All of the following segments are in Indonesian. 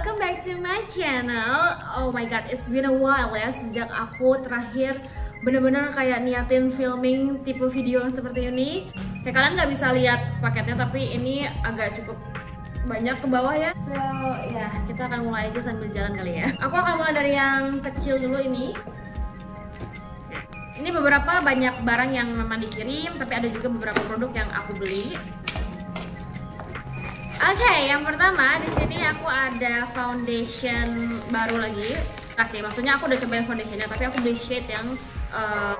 welcome back to my channel. Oh my god, it's been a while ya sejak aku terakhir bener-bener kayak niatin filming tipe video seperti ini. Kayak kalian nggak bisa lihat paketnya, tapi ini agak cukup banyak ke bawah ya. So ya, kita akan mulai aja sambil jalan kali ya. Aku akan mulai dari yang kecil dulu ini. Ini beberapa banyak barang yang memang dikirim, tapi ada juga beberapa produk yang aku beli. Oke, yang pertama di sini aku ada foundation baru lagi. Maksudnya aku udah cobain foundationnya, tapi aku beli shade yang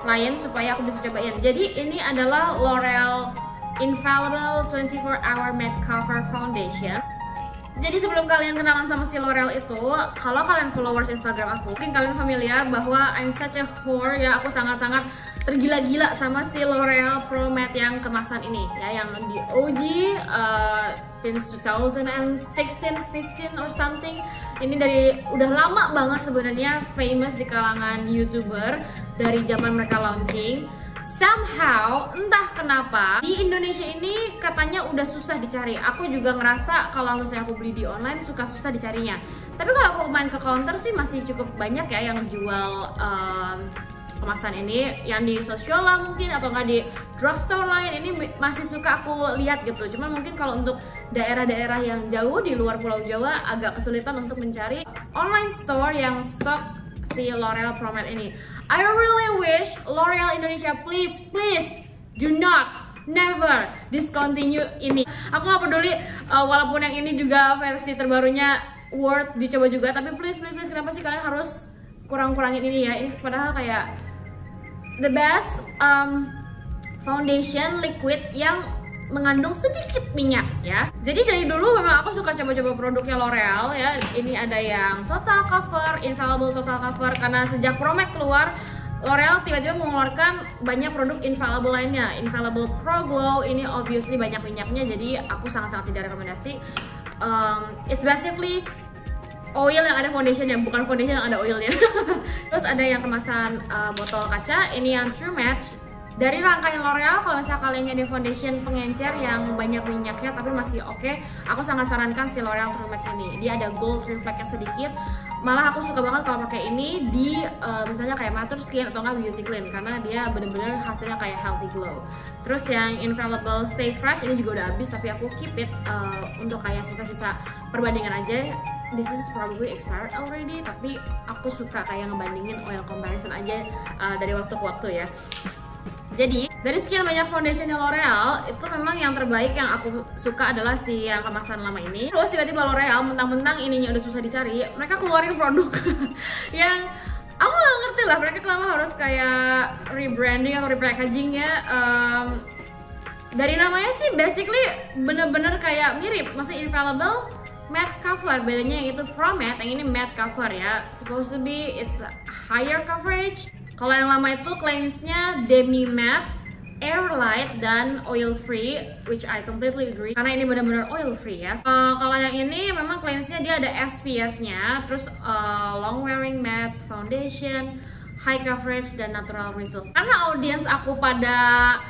lain supaya aku bisa cobain. Jadi ini adalah L'Oreal Infallible 24 Hour Matte Cover Foundation. Jadi sebelum kalian kenalan sama si L'Oreal itu, kalau kalian followers Instagram aku, mungkin kalian familiar bahwa I'm such a whore ya, aku sangat-sangat tergila-gila sama si L'Oreal Pro Matte yang kemasan ini ya, yang di OG since 2016, 15 or something. Ini dari udah lama banget sebenarnya, famous di kalangan YouTuber dari zaman mereka launching. Somehow, entah kenapa, di Indonesia ini katanya udah susah dicari. Aku juga ngerasa kalau misalnya aku beli di online suka susah dicarinya. Tapi kalau aku main ke counter sih masih cukup banyak ya yang jual kemasan ini. Yang di Sociolla mungkin, atau nggak di drugstore lain, ini masih suka aku lihat gitu. Cuman mungkin kalau untuk daerah-daerah yang jauh di luar Pulau Jawa agak kesulitan untuk mencari online store yang stok si L'Oreal Pro Matte ini. I really wish L'Oreal Indonesia please do not never discontinue ini. Aku nggak peduli walaupun yang ini juga versi terbarunya worth dicoba juga, tapi please kenapa sih kalian harus kurang-kurangin ini ya? Ini padahal kayak the best foundation liquid yang mengandung sedikit minyak ya. Jadi dari dulu memang aku suka coba-coba produknya L'Oreal ya. Ini ada yang Total Cover, Infallible Total Cover, karena sejak Pro Matte keluar, L'Oreal tiba-tiba mengeluarkan banyak produk Infallible lainnya. Infallible Pro Glow ini obviously banyak minyaknya, jadi aku sangat-sangat tidak rekomendasi. It's basically oil yang ada foundationnya, bukan foundation yang ada oilnya. Terus ada yang kemasan botol kaca, ini yang True Match. Dari rangkaian L'Oreal, kalau misalnya kalian ingin foundation pengencer yang banyak minyaknya tapi masih oke, aku sangat sarankan si L'Oreal True Match ini. Dia ada gold reflect yang sedikit. Malah aku suka banget kalau pakai ini di misalnya kayak mature skin atau nggak beauty clean, karena dia bener-bener hasilnya kayak healthy glow. Terus yang Infallible Stay Fresh ini juga udah habis, tapi aku keep it untuk kayak sisa-sisa perbandingan aja. This is probably expired already, tapi aku suka kayak ngebandingin oil comparison aja dari waktu ke waktu ya. Jadi dari sekian banyak foundation L'Oreal, itu memang yang terbaik yang aku suka adalah si yang kemasan lama ini. Terus tiba-tiba L'Oreal mentang-mentang ininya udah susah dicari, mereka keluarin produk yang aku nggak ngerti lah mereka kenapa harus kayak rebranding atau repackaging ya. Dari namanya sih basically bener-bener kayak mirip, maksudnya Infallible Matte Cover, bedanya yang itu Pro Matte, yang ini Matte Cover ya. Supposed to be it's higher coverage. Kalau yang lama itu claimsnya demi matte, air light, dan oil free, which I completely agree karena ini benar-benar oil free ya. Kalau yang ini memang claimsnya dia ada SPF-nya, terus long wearing matte foundation, high coverage, dan natural result. Karena audiens aku pada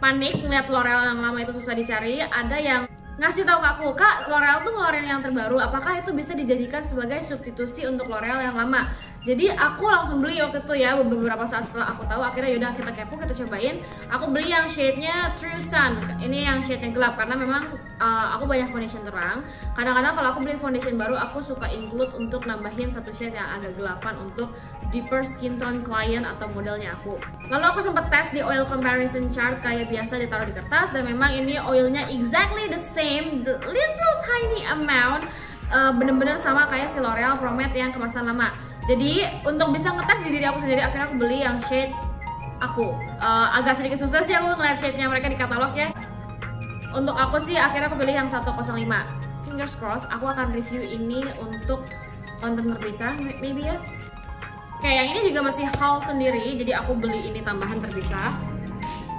panik ngeliat L'Oreal yang lama itu susah dicari, ada yang ngasih tahu ke aku, Kak, L'Oreal tuh ngeluarin yang terbaru, apakah itu bisa dijadikan sebagai substitusi untuk L'Oreal yang lama? Jadi aku langsung beli waktu itu ya, beberapa saat setelah aku tahu. Akhirnya yaudah kita kepo, kita cobain. Aku beli yang shade-nya True Sun, ini yang shade-nya gelap, karena memang aku banyak foundation terang. Kadang-kadang kalau aku beli foundation baru, aku suka include untuk nambahin satu shade yang agak gelapan untuk deeper skin tone klien atau modelnya aku. Lalu aku sempat tes di oil comparison chart kayak biasa ditaruh di kertas, dan memang ini oilnya exactly the same, the little tiny amount, bener-bener sama kayak si L'Oreal Pro Matte yang kemasan lama. Jadi untuk bisa ngetes di diri aku sendiri, akhirnya aku beli yang shade aku. Agak sedikit susah sih aku ngeliat shade-nya mereka di katalog ya. Untuk aku sih akhirnya aku pilih yang 105. Fingers crossed aku akan review ini untuk konten terpisah maybe ya. Kayak yang ini juga masih haul sendiri, jadi aku beli ini tambahan terpisah.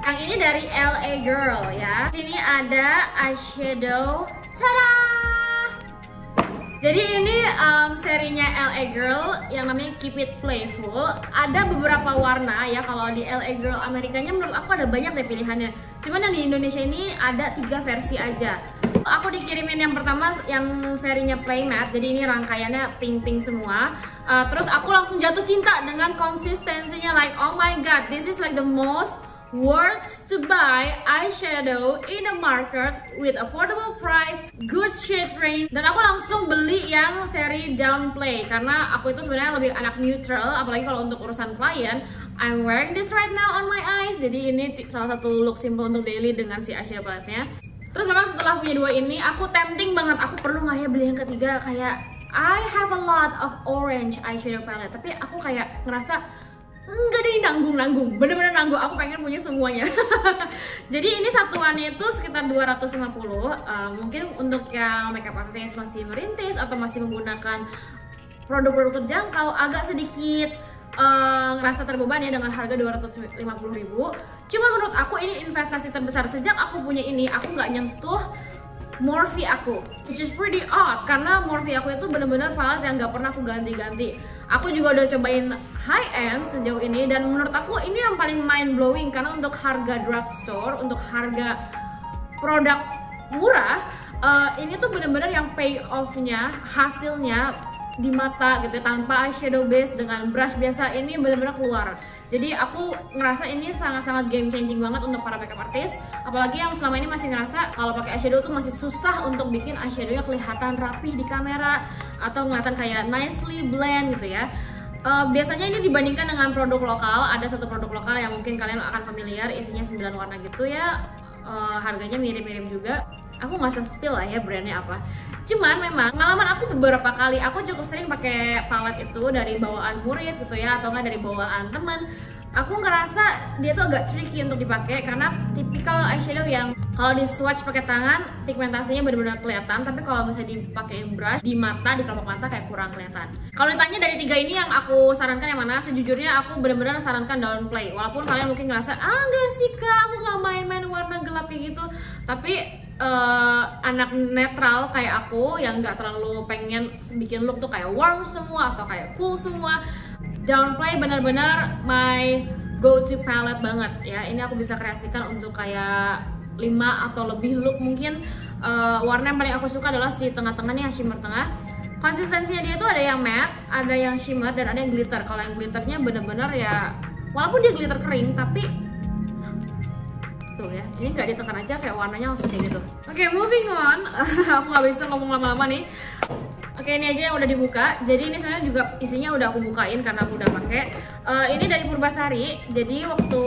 Yang ini dari LA Girl ya. Sini ada eyeshadow. Tada! Jadi ini serinya LA Girl yang namanya Keep It Playful. Ada beberapa warna ya, kalau di LA Girl Amerikanya menurut aku ada banyak deh pilihannya. Cuman yang di Indonesia ini ada 3 versi aja. Aku dikirimin yang pertama yang serinya Play Matte, jadi ini rangkaiannya pink-pink semua. Terus aku langsung jatuh cinta dengan konsistensinya, like oh my god, this is like the most worth to buy eyeshadow in the market with affordable price, good shade range. Dan aku langsung beli yang seri Downplay karena aku itu sebenarnya lebih anak neutral, apalagi kalau untuk urusan klien. I'm wearing this right now on my eyes, jadi ini salah satu look simple untuk daily dengan si eyeshadow palette-nya. Terus memang setelah punya dua ini, aku tempting banget, aku perlu nggak ya beli yang ketiga. Kayak I have a lot of orange eyeshadow palette, tapi aku kayak ngerasa enggak deh, nanggung, bener-bener nanggung. Aku pengen punya semuanya. Jadi ini satuannya itu sekitar 250. Mungkin untuk yang makeup artist masih merintis atau masih menggunakan produk-produk terjangkau, agak sedikit ngerasa terbebani dengan harga 250.000. Cuma menurut aku ini investasi terbesar. Sejak aku punya ini, aku nggak nyentuh Morphe aku, which is pretty odd karena Morphe aku itu bener-bener palette yang nggak pernah aku ganti-ganti. Aku juga udah cobain high end sejauh ini dan menurut aku ini yang paling mind blowing karena untuk harga drugstore, untuk harga produk murah, ini tuh bener-bener yang pay off-nya, hasilnya di mata gitu, tanpa eyeshadow base dengan brush biasa ini bener-bener keluar. Jadi aku ngerasa ini sangat-sangat game changing banget untuk para makeup artist, apalagi yang selama ini masih ngerasa kalau pakai eyeshadow tuh masih susah untuk bikin eyeshadownya kelihatan rapih di kamera atau kelihatan kayak nicely blend gitu ya. Biasanya ini dibandingkan dengan produk lokal, ada satu produk lokal yang mungkin kalian akan familiar, isinya 9 warna gitu ya, harganya mirip-mirip juga. Aku nggak usah spill lah ya brandnya apa. Cuman memang pengalaman aku beberapa kali, aku cukup sering pakai palette itu dari bawaan murid gitu ya, atau nggak dari bawaan temen. Aku ngerasa dia tuh agak tricky untuk dipakai karena tipikal eyeshadow yang kalau di swatch pakai tangan pigmentasinya benar-benar kelihatan, tapi kalau misalnya dipakai brush di mata, di kelopak mata kayak kurang kelihatan. Kalau ditanya dari tiga ini yang aku sarankan yang mana, sejujurnya aku benar-benar sarankan Downplay. Walaupun kalian mungkin ngerasa enggak sih kak, aku nggak main-main warna gelap kayak gitu, tapi anak netral kayak aku yang nggak terlalu pengen bikin look tuh kayak warm semua atau kayak cool semua, Downplay benar-benar my go-to palette banget ya. Ini aku bisa kreasikan untuk kayak 5 atau lebih look mungkin. Warna yang paling aku suka adalah si tengah-tengah nih, yang shimmer tengah. Konsistensinya dia tuh ada yang matte, ada yang shimmer, dan ada yang glitter. Kalau yang glitternya bener-bener ya, walaupun dia glitter kering tapi tuh ya, ini nggak ditekan aja kayak warnanya langsung kayak gitu. Oke, moving on. Aku nggak bisa ngomong lama-lama nih. Oke, ini aja yang udah dibuka. Jadi ini sebenarnya juga isinya udah aku bukain karena aku udah pakai. Ini dari Purbasari. Jadi waktu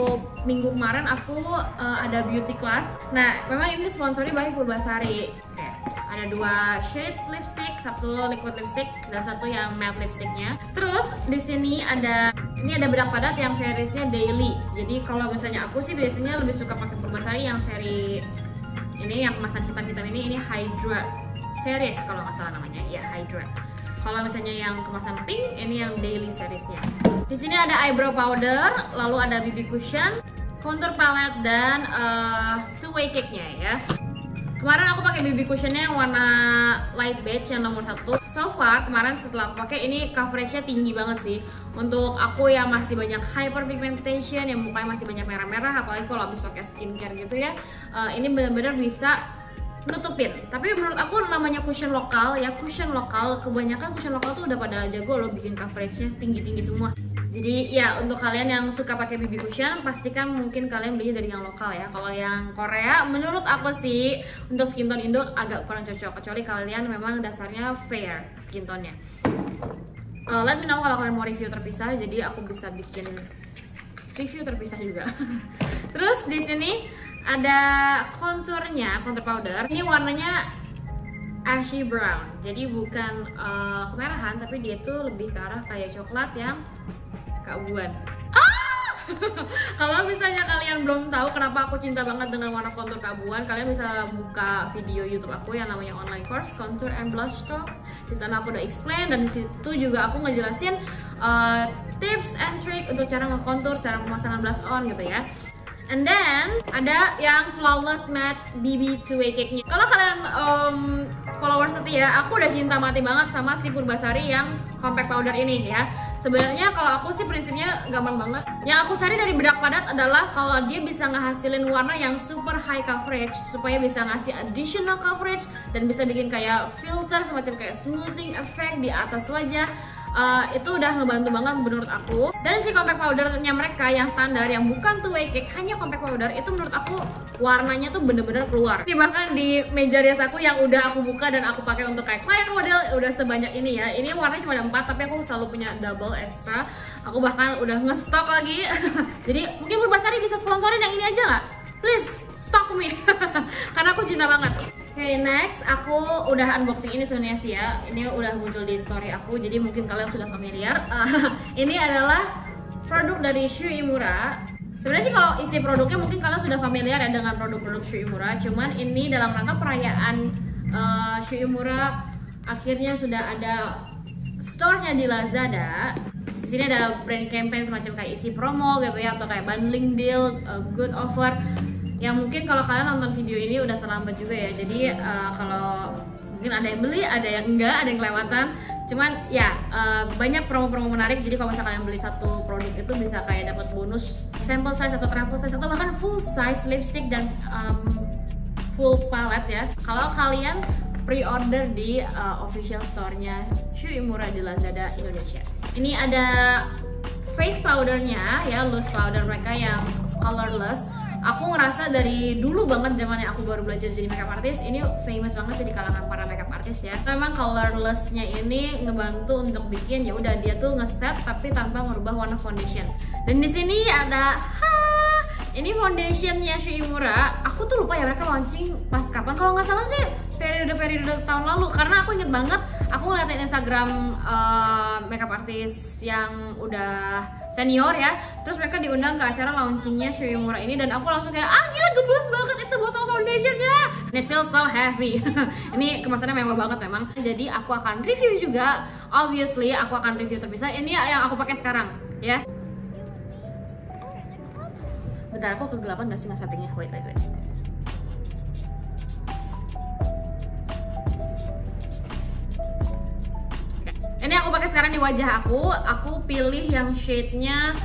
minggu kemarin aku ada beauty class. Nah, memang ini sponsori by Purbasari. Oke, ada 2 shade lipstick, satu liquid lipstick dan satu yang matte lipsticknya. Terus di sini ada bedak padat yang seriesnya daily. Jadi kalau misalnya aku sih biasanya lebih suka pakai Purbasari yang seri ini, yang kemasan hitam-hitam ini Hydra series kalau nggak salah namanya, ya Hydra. Kalau misalnya yang kemasan pink, ini yang daily seriesnya. Di sini ada eyebrow powder, lalu ada BB cushion, contour palette, dan two-way cake-nya ya. Kemarin aku pakai BB cushionnya yang warna light beige yang nomor 1. So far kemarin setelah aku pakai ini coveragenya tinggi banget sih. Untuk aku yang masih banyak hyperpigmentation, yang mukanya masih banyak merah-merah, apalagi kalau habis pakai skincare gitu ya, ini benar-benar bisa nutupin. Tapi menurut aku namanya cushion lokal ya, cushion lokal, kebanyakan cushion lokal tuh udah pada jago loh bikin coveragenya tinggi-tinggi semua. Jadi ya untuk kalian yang suka pakai BB cushion, pastikan mungkin kalian beli dari yang lokal ya. Kalau yang Korea, menurut aku sih untuk skin tone Indo agak kurang cocok, kecuali kalian memang dasarnya fair skin tone-nya. Let me know kalau kalian mau review terpisah, jadi aku bisa bikin review terpisah juga. Terus di sini ada konturnya, contour powder. Ini warnanya ashy brown, jadi bukan kemerahan, tapi dia tuh lebih ke arah kayak coklat yang keabuan. Kalau misalnya kalian belum tahu kenapa aku cinta banget dengan warna kontur keabuan, kalian bisa buka video YouTube aku yang namanya online course Contour and Blush Talks. Di sana aku udah explain, dan di situ juga aku ngejelasin tips and trick untuk cara ngekontur, cara pemasangan blush on gitu ya. And then ada yang flawless matte BB two-way cake-nya. Kalau kalian followers setia, aku udah cinta mati banget sama si Purbasari yang compact powder ini ya. Sebenarnya kalau aku sih prinsipnya gampang banget. Yang aku cari dari bedak padat adalah kalau dia bisa ngehasilin warna yang super high coverage, supaya bisa ngasih additional coverage dan bisa bikin kayak filter semacam kayak smoothing effect di atas wajah. Itu udah ngebantu banget menurut aku. Dan si compact powdernya mereka yang standar, yang bukan two-way cake, hanya compact powder, itu menurut aku warnanya tuh bener-bener keluar. Ini bahkan di meja rias aku yang udah aku buka dan aku pakai untuk kayak client model udah sebanyak ini ya. Ini warnanya cuma ada 4, tapi aku selalu punya double extra. Aku bahkan udah ngestok lagi. Jadi mungkin Purbasari bisa sponsorin yang ini aja nggak? Please stock me. Karena aku cinta banget. Oke, next aku udah unboxing ini sebenarnya sih ya. Ini udah muncul di story aku, jadi mungkin kalian sudah familiar. Ini adalah produk dari Shu Uemura. Sebenarnya sih kalau isi produknya mungkin kalian sudah familiar ya dengan produk-produk Shu Uemura. Cuman ini dalam rangka perayaan Shu Uemura akhirnya sudah ada store-nya di Lazada. Di sini ada brand campaign semacam kayak isi promo gitu ya, atau kayak bundling deal, good offer. Yang mungkin kalau kalian nonton video ini udah terlambat juga ya. Jadi kalau mungkin ada yang beli, ada yang enggak, ada yang kelewatan. Cuman ya banyak promo-promo menarik. Jadi kalau misalnya kalian beli satu produk itu bisa kayak dapat bonus sample size atau travel size atau bahkan full size lipstick dan full palette ya. Kalau kalian pre-order di official store-nya Shu Uemura di Lazada Indonesia. Ini ada face powdernya ya, loose powder mereka yang colorless. Aku ngerasa dari dulu banget zamannya aku baru belajar jadi makeup artist, ini famous banget sih di kalangan para makeup artist ya. Memang colorless-nya ini ngebantu untuk bikin ya udah dia tuh ngeset tapi tanpa merubah warna foundation. Dan di sini ada ini foundationnya Shu Uemura. Aku tuh lupa ya mereka launching pas kapan. Kalau nggak salah sih periode tahun lalu, karena aku inget banget aku ngeliatin Instagram makeup artist yang udah senior ya, terus mereka diundang ke acara launchingnya Shu Uemura ini dan aku langsung kayak gila gemes banget itu botol foundationnya, and it feels so heavy. Ini kemasannya mewah banget memang. Jadi aku akan review juga, obviously aku akan review terpisah. Ini yang aku pakai sekarang ya. Bentar, aku kegelapan gak sih nge-settingnya? Wait. Ini aku pakai sekarang di wajah aku pilih yang shade-nya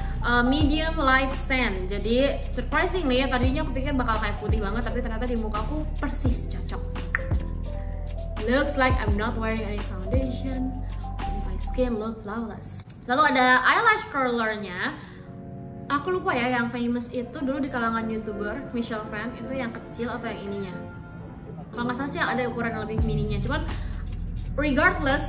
medium light sand. Jadi surprisingly tadinya aku pikir bakal kayak putih banget, tapi ternyata di muka aku persis cocok. Looks like I'm not wearing any foundation. My skin look flawless. Lalu ada eyelash curler-nya. Aku lupa ya, yang famous itu dulu di kalangan YouTuber Michelle Phan itu yang kecil atau yang ininya. Kalau nggak salah sih yang ada ukuran yang lebih mininya. Cuman regardless,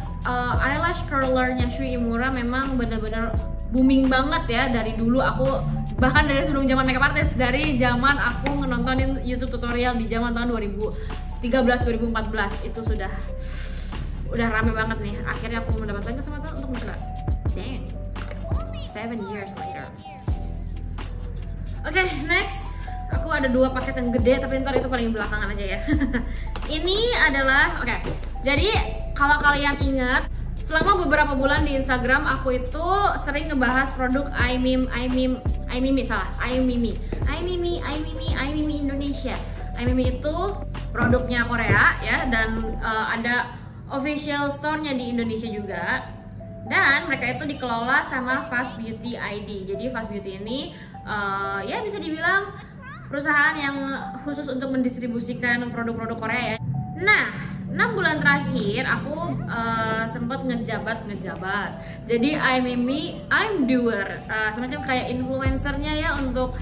eyelash curler-nya Shu Uemura memang bener-bener booming banget ya dari dulu. Aku bahkan dari sebelum zaman makeup artist, dari zaman aku nontonin YouTube tutorial di zaman tahun 2013-2014 itu udah rame banget nih. Akhirnya aku mendapatkan kesempatan untuk mencoba. Dang, 7 years later. Oke, next aku ada 2 paket yang gede, tapi ntar itu paling belakangan aja ya. Ini adalah jadi kalau kalian ingat, selama beberapa bulan di Instagram aku itu sering ngebahas produk iMimi Indonesia. iMimi itu produknya Korea ya, dan ada official store-nya di Indonesia juga. Dan mereka itu dikelola sama Fast Beauty ID. Jadi Fast Beauty ini ya bisa dibilang perusahaan yang khusus untuk mendistribusikan produk-produk Korea ya. Nah, 6 bulan terakhir aku sempat ngejabat. Jadi iMimi, I'm doer, semacam kayak influencernya ya untuk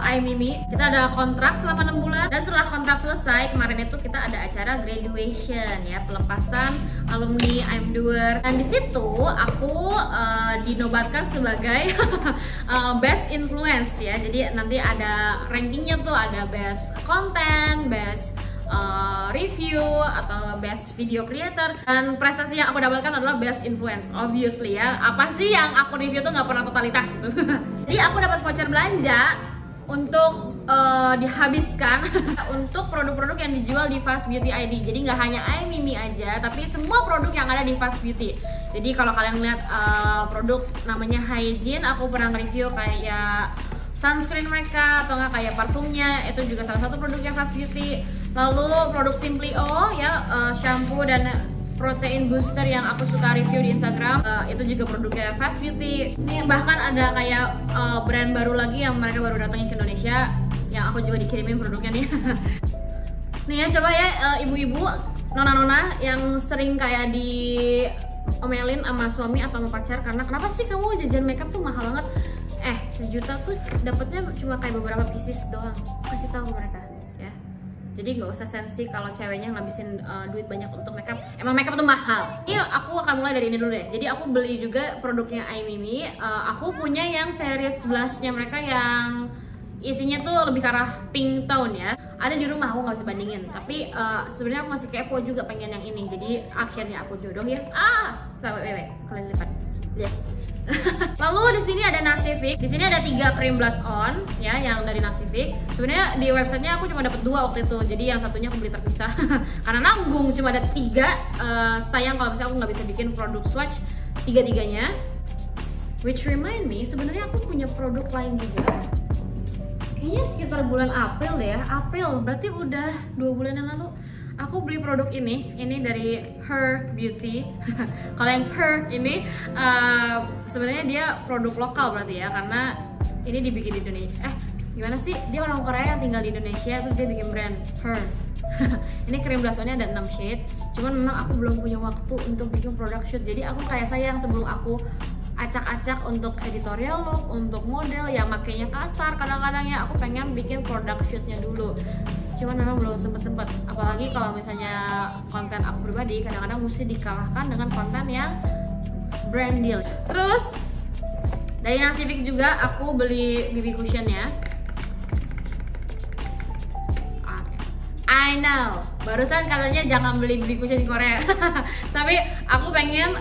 iMimi. Kita ada kontrak selama 6 bulan, dan setelah kontrak selesai kemarin itu kita ada acara graduation ya, pelepasan alumni I'm doer. Dan di situ aku dinobatkan sebagai best influence ya. Jadi nanti ada rankingnya tuh, ada best content, best review atau best video creator, dan prestasi yang aku dapatkan adalah best influence, obviously ya. Apa sih yang aku review tuh nggak pernah totalitas gitu. Jadi aku dapat voucher belanja untuk dihabiskan untuk produk-produk yang dijual di Fast Beauty ID. Jadi nggak hanya iMimi aja, tapi semua produk yang ada di Fast Beauty. Jadi kalau kalian lihat produk namanya Hygiene, aku pernah review kayak sunscreen mereka atau nggak kayak parfumnya, itu juga salah satu produknya Fast Beauty. Lalu produk Simply O ya, shampoo dan protein booster yang aku suka review di Instagram. Itu juga produknya Fast Beauty. Ini bahkan ada kayak brand baru lagi yang mereka baru datangin ke Indonesia, yang aku juga dikirimin produknya nih. Nih ya, coba ya ibu-ibu, nona-nona yang sering kayak diomelin sama suami atau sama pacar karena kenapa sih kamu jajan makeup tuh mahal banget. 1 juta tuh dapatnya cuma kayak beberapa pieces doang. Kasih tahu mereka ya. Jadi nggak usah sensi kalau ceweknya ngabisin duit banyak untuk makeup. Emang makeup tuh mahal. Ini aku akan mulai dari ini dulu deh. Jadi aku beli juga produknya iMimi. Aku punya yang series blushnya mereka yang isinya tuh lebih ke arah pink tone ya. Ada di rumah, aku nggak bisa bandingin. Tapi sebenarnya aku masih kepo juga pengen yang ini. Jadi akhirnya aku jodoh ya. Wait, kalian lipat. Lihat. Lalu di sini ada Nasivic. Di sini ada 3 cream blush on ya, yang dari Nasivic. Sebenarnya di websitenya aku cuma dapat 2 waktu itu. Jadi yang satunya aku beli terpisah karena nanggung, cuma ada 3. Sayang kalau misalnya aku nggak bisa bikin produk swatch 3-3-nya. Which remind me, sebenarnya aku punya produk lain juga. Kayaknya sekitar bulan April deh ya. April, berarti udah 2 bulan yang lalu. Aku beli produk ini dari Her Beauty. Kalau yang Her ini sebenarnya dia produk lokal berarti ya, karena ini dibikin di Indonesia. Gimana sih? Dia orang Korea yang tinggal di Indonesia, terus dia bikin brand Her. Ini cream blush on-nya ada 6 shade. Cuman memang aku belum punya waktu untuk bikin product shoot. Jadi aku kayak sayang sebelum aku acak-acak untuk editorial look, untuk model yang makainya kasar, kadang-kadang ya aku pengen bikin product shootnya dulu. Cuman memang belum sempet-sempet, apalagi kalau misalnya konten aku pribadi kadang-kadang mesti dikalahkan dengan konten yang brand deal. Terus dari Nasivic juga aku beli BB cushionnya. I know, barusan katanya jangan beli BB cushion di Korea. Tapi aku pengen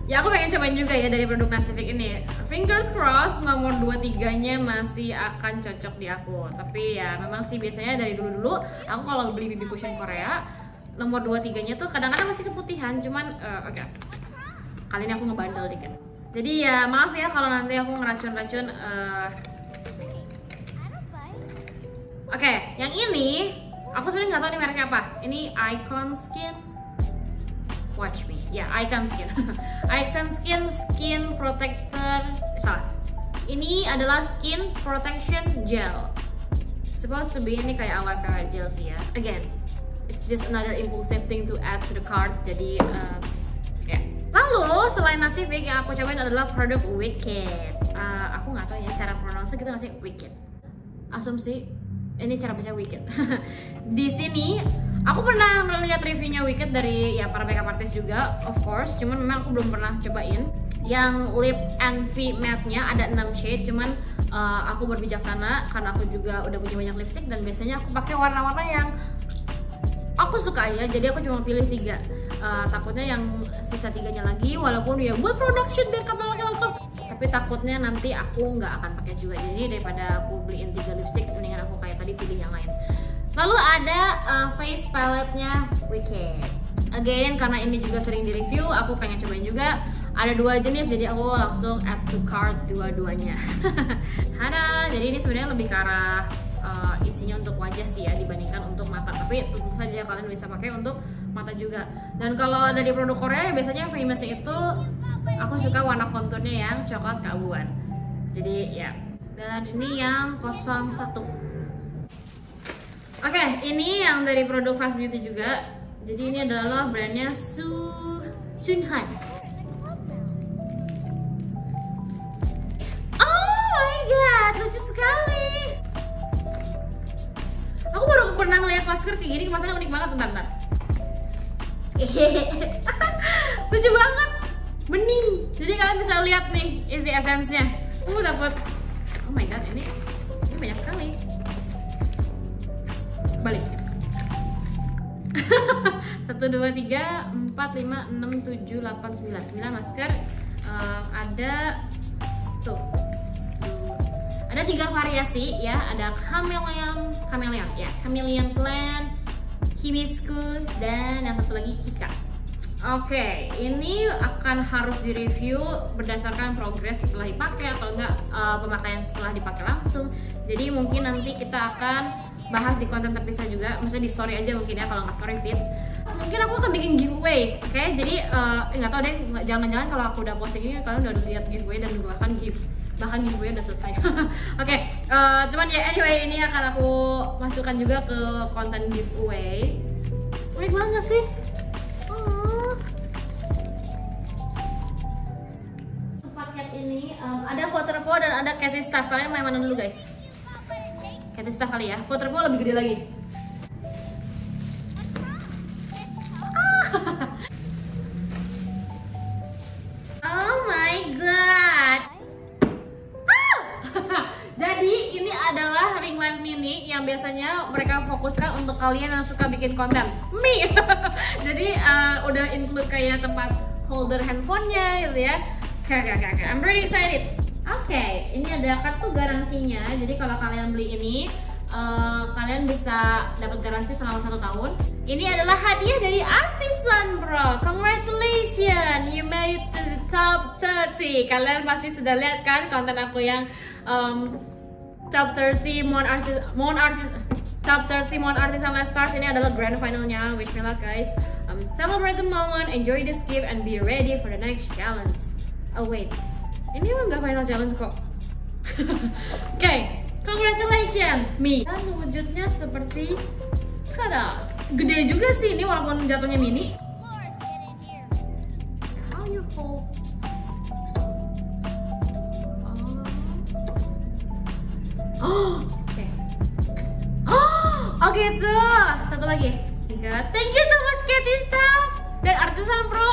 aku pengen cobain juga ya dari produk Nasivic ini. Fingers crossed nomor 2-3-nya masih akan cocok di aku. Tapi ya memang sih biasanya dari dulu-dulu aku kalau beli BB cushion Korea nomor 2-3-nya tuh kadang-kadang masih keputihan. Cuman oke. Kali ini aku ngebandel dikit. Jadi ya maaf ya kalau nanti aku ngeracun-racun. Oke, yang ini aku sebenarnya nggak tahu nih mereknya apa. Ini Icon Skin. Watch me. Ya, Icon Skin. Icon Skin Protector. Salah. Ini adalah Skin Protection Gel. Supposed to be ini kayak aloe vera gel sih ya. Again, it's just another impulsive thing to add to the cart. Jadi ya. Lalu selain Nasivic yang aku cobain adalah produk Wicked. Aku nggak tahu ya cara pronounce gitu nggak sih, Wicked. Asumsi ini cara baca Wicked. Di sini aku pernah melihat reviewnya Wicked dari ya para makeup artist juga, of course. Cuman memang aku belum pernah cobain. Yang lip envy matte-nya ada 6 shade. Cuman aku berbijaksana karena aku juga udah punya banyak lipstick dan biasanya aku pakai warna-warna yang aku suka aja. Jadi aku cuma pilih 3. Takutnya yang sisa 3-nya lagi, walaupun ya buat production biar katalognya lengkap, tapi takutnya nanti aku nggak akan pakai juga. Jadi daripada aku beliin 3 lipstick, mendingan aku kayak tadi pilih yang lain. Lalu ada face palette-nya Wicked. Again, karena ini juga sering di review, aku pengen cobain juga. Ada 2 jenis, jadi aku langsung add to cart dua-duanya. Hana, jadi ini sebenarnya lebih ke arah isinya untuk wajah sih ya dibandingkan untuk mata. Tapi tentu saja kalian bisa pakai untuk mata juga. Dan kalau dari produk Korea biasanya famousnya itu aku suka warna konturnya yang coklat keabuan. Jadi ya. Dan ini yang 01. Oke, ini yang dari produk Fast Beauty juga. Jadi ini adalah brandnya Sunhan. Oh my god, lucu sekali. Aku baru pernah ngeliat masker kayak gini, kemasannya unik banget. Bentar. Lucu banget, bening. Jadi kalian bisa lihat nih isi esensnya. Dapat. Oh my god, ini banyak sekali. Balik. 1, 2, 3, 4, 5, 6, 7, 8, 9 masker. Ada tuh. Ada 3 variasi ya. Ada chameleon plant, hibiscus, dan yang satu lagi kika. Oke, ini akan harus direview berdasarkan progres setelah dipakai atau enggak pemakaian setelah dipakai langsung. Jadi mungkin nanti kita akan bahas di konten terpisah juga, maksudnya di story aja mungkin ya kalau nggak story feeds. mungkin aku akan bikin giveaway, oke? Jadi nggak tahu deh, jangan-jangan kalau aku udah posting ini kalian udah lihat giveaway dan bahkan giveaway udah selesai. Oke, cuman ya anyway, ini akan aku masukkan juga ke konten giveaway. Unik banget sih. Paket ini ada Waterpo dan ada Cathy Stuff. Kalian mau yang mana dulu guys? Cathy Stuff kali ya. Waterpo lebih gede lagi. Oh my god. Jadi ini adalah ring light mini yang biasanya mereka fokuskan untuk kalian yang suka bikin konten. Me. Jadi udah include kayak tempat holder handphonenya gitu ya. Oke, I'm really excited. Oke, ini ada kartu garansinya. Jadi kalau kalian beli ini, kalian bisa dapat garansi selama 1 tahun. Ini adalah hadiah dari Artisan Bro. Congratulations, you made it to the top 30. Kalian pasti sudah lihat kan konten aku yang top 30 Top 30 Mon Artisan Let's Stars. Ini adalah grand finalnya. Wish me luck guys. Celebrate the moment, enjoy this gift, and be ready for the next challenge. Oh wait, ini emang gak final challenge kok. Oke, congratulations me. Dan wujudnya seperti tada. Gede juga sih ini walaupun jatuhnya mini. How you hold? Oke. Oh gitu. Satu lagi. Thank you so much Cathy Stuff dan Artisan Pro.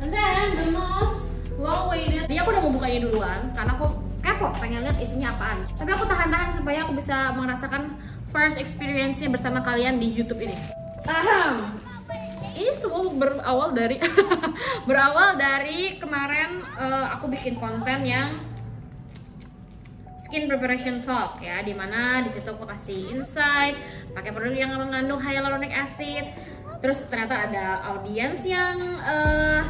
And then the most long waited. Jadi aku udah mau bukanya duluan karena aku kepo pengen lihat isinya apaan. Tapi aku tahan-tahan supaya aku bisa merasakan first experience-nya bersama kalian di YouTube ini. Ini semua berawal dari kemarin aku bikin konten yang skin preparation talk ya, dimana disitu aku kasih insight pakai produk yang mengandung hyaluronic acid. Terus ternyata ada audiens yang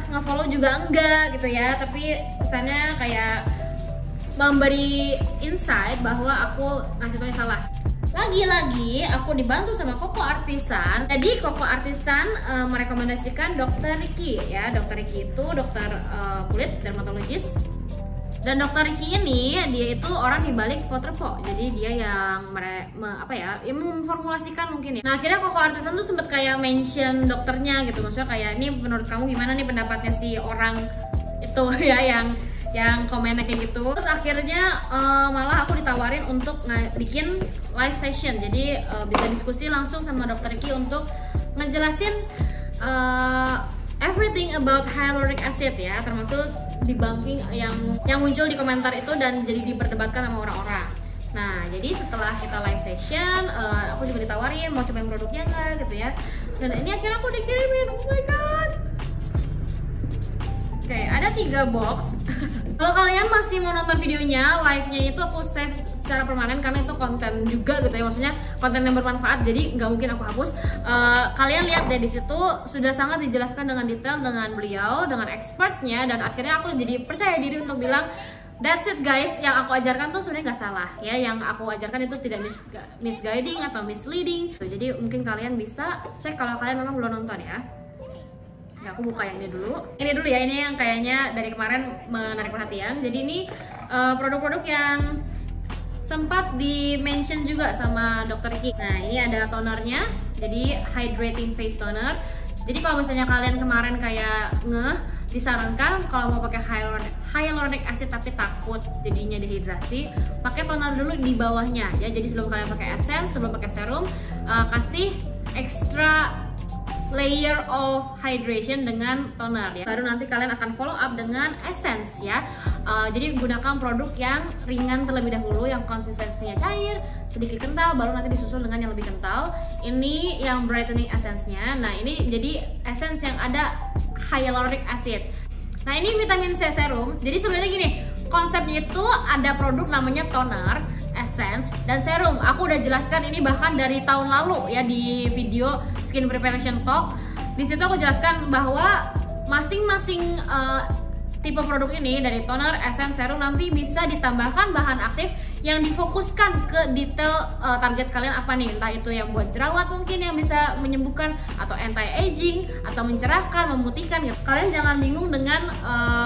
nge-follow juga enggak gitu ya, tapi kesannya kayak memberi insight bahwa aku ngasih taunya salah. Lagi-lagi aku dibantu sama Koko Artisan. Jadi Koko Artisan merekomendasikan Dr. Ricky ya. Dr. Ricky itu dokter kulit, dermatologis. Dan Dr. Ricky ini dia itu orang di balik Waterpo. Jadi dia yang yang memformulasikan mungkin ya. Nah, akhirnya Koko Artisan tuh sempet kayak mention dokternya gitu. Maksudnya kayak ini menurut kamu gimana nih pendapatnya si orang itu ya yang komennya kayak gitu. Terus akhirnya malah aku ditawarin untuk bikin live session. Jadi bisa diskusi langsung sama Dr. Ricky untuk ngejelasin everything about hyaluronic acid ya, termasuk debunking yang muncul di komentar itu dan jadi diperdebatkan sama orang-orang. Nah, jadi setelah kita live session, aku juga ditawarin mau cobain produknya nggak gitu ya. Dan ini akhirnya aku dikirimin. Oh my god. Oke, ada 3 box. Kalau kalian masih mau nonton videonya, live-nya itu aku save secara permanen karena itu konten juga gitu ya, maksudnya konten yang bermanfaat, jadi nggak mungkin aku hapus. Kalian lihat deh, di situ sudah sangat dijelaskan dengan detail dengan beliau, dengan expertnya, dan akhirnya aku jadi percaya diri untuk bilang that's it guys, yang aku ajarkan tuh sebenarnya nggak salah ya, yang aku ajarkan itu tidak misguiding atau misleading. Jadi mungkin kalian bisa cek kalau kalian memang belum nonton ya. Ya, aku buka yang ini dulu. Ini dulu ya, ini yang kayaknya dari kemarin menarik perhatian. Jadi ini produk-produk yang sempat di-mention juga sama Dr. Ricky. Nah, ini ada tonernya. Jadi hydrating face toner. Jadi kalau misalnya kalian kemarin kayak disarankan kalau mau pakai hyaluronic acid tapi takut jadinya dehidrasi, pakai toner dulu di bawahnya ya. Jadi sebelum kalian pakai essence, sebelum pakai serum, kasih extra layer of hydration dengan toner ya. Baru nanti kalian akan follow up dengan essence ya. Jadi gunakan produk yang ringan terlebih dahulu, yang konsistensinya cair, sedikit kental, baru nanti disusul dengan yang lebih kental. Ini yang brightening essence-nya. Nah, ini jadi essence yang ada hyaluronic acid. Nah, ini vitamin C serum. Jadi sebenarnya gini, konsepnya itu ada produk namanya toner, essence, dan serum. Aku udah jelaskan ini bahkan dari tahun lalu ya di video Skin Preparation Talk. Di situ aku jelaskan bahwa masing-masing tipe produk ini dari toner, essence, serum nanti bisa ditambahkan bahan aktif yang difokuskan ke detail target kalian apa nih, entah itu yang buat jerawat mungkin yang bisa menyembuhkan, atau anti-aging, atau mencerahkan, memutihkan gitu. Kalian jangan bingung dengan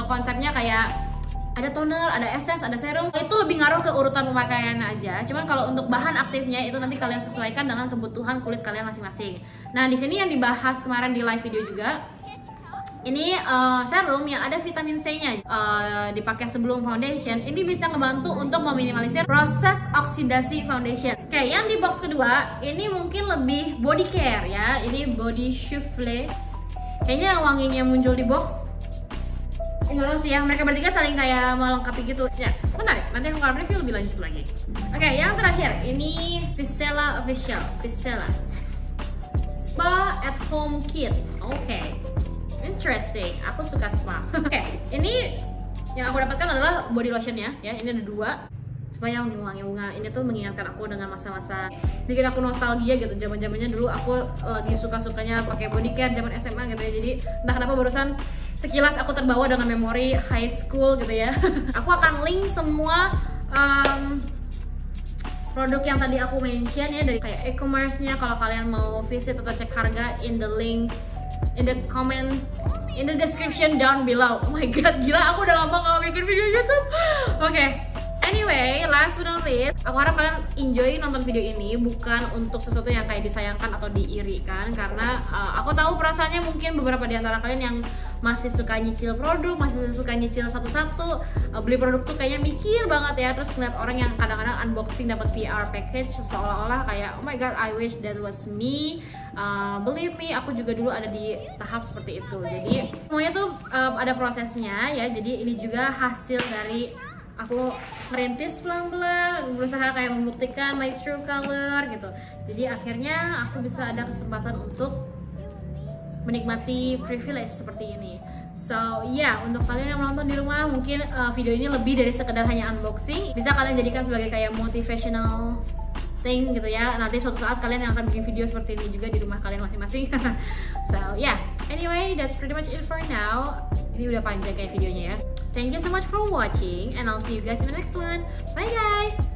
konsepnya kayak ada toner, ada essence, ada serum. Itu lebih ngaruh ke urutan pemakaiannya aja. Cuman kalau untuk bahan aktifnya itu nanti kalian sesuaikan dengan kebutuhan kulit kalian masing-masing. Nah, di sini yang dibahas kemarin di live video juga, ini serum yang ada vitamin C-nya, dipakai sebelum foundation. Ini bisa ngebantu untuk meminimalisir proses oksidasi foundation. Oke, yang di box kedua ini mungkin lebih body care ya. Ini body souffle. Kayaknya wanginya muncul di box. Nggak tahu sih ya, mereka bertiga saling kayak melengkapi gitu. Ya, menarik. Nanti aku akan review lebih lanjut lagi. Oke, yang terakhir ini Vicella Official. Vicella Spa at Home Kit. Oke, interesting. Aku suka spa. Oke, ini yang aku dapatkan adalah body lotionnya ya. Ini ada 2 supaya wangi-wangi. Ini tuh mengingatkan aku dengan masa-masa, bikin aku nostalgia gitu. Zaman-zamannya dulu aku lagi suka-sukanya pakai body care zaman SMA gitu ya. Jadi entah kenapa barusan sekilas aku terbawa dengan memori high school gitu ya. Aku akan link semua produk yang tadi aku mention ya, dari kayak e-commerce-nya kalau kalian mau visit atau cek harga, in the link, in the comment, in the description down below. Oh my god, gila, aku udah lama gak bikin video YouTube. Oke. Anyway, last but not least, aku harap kalian enjoy nonton video ini, bukan untuk sesuatu yang kayak disayangkan atau diirikan, karena aku tahu perasaannya mungkin beberapa di antara kalian yang masih suka nyicil produk, masih suka nyicil satu-satu, beli produk tuh kayaknya mikir banget ya, terus ngeliat orang yang kadang-kadang unboxing dapat PR package seolah-olah kayak oh my god, I wish that was me. Believe me, aku juga dulu ada di tahap seperti itu. Jadi semuanya tuh ada prosesnya ya. Jadi ini juga hasil dari aku merintis pelan-pelan, berusaha kayak membuktikan my true color gitu. Jadi akhirnya aku bisa ada kesempatan untuk menikmati privilege seperti ini. So yeah, untuk kalian yang menonton di rumah, mungkin video ini lebih dari sekedar hanya unboxing. Bisa kalian jadikan sebagai kayak motivational thing gitu ya. Nanti suatu saat kalian yang akan bikin video seperti ini juga di rumah kalian masing-masing. So yeah, anyway, that's pretty much it for now. Ini udah panjang kayak videonya ya. Thank you so much for watching, and I'll see you guys in the next one. Bye guys!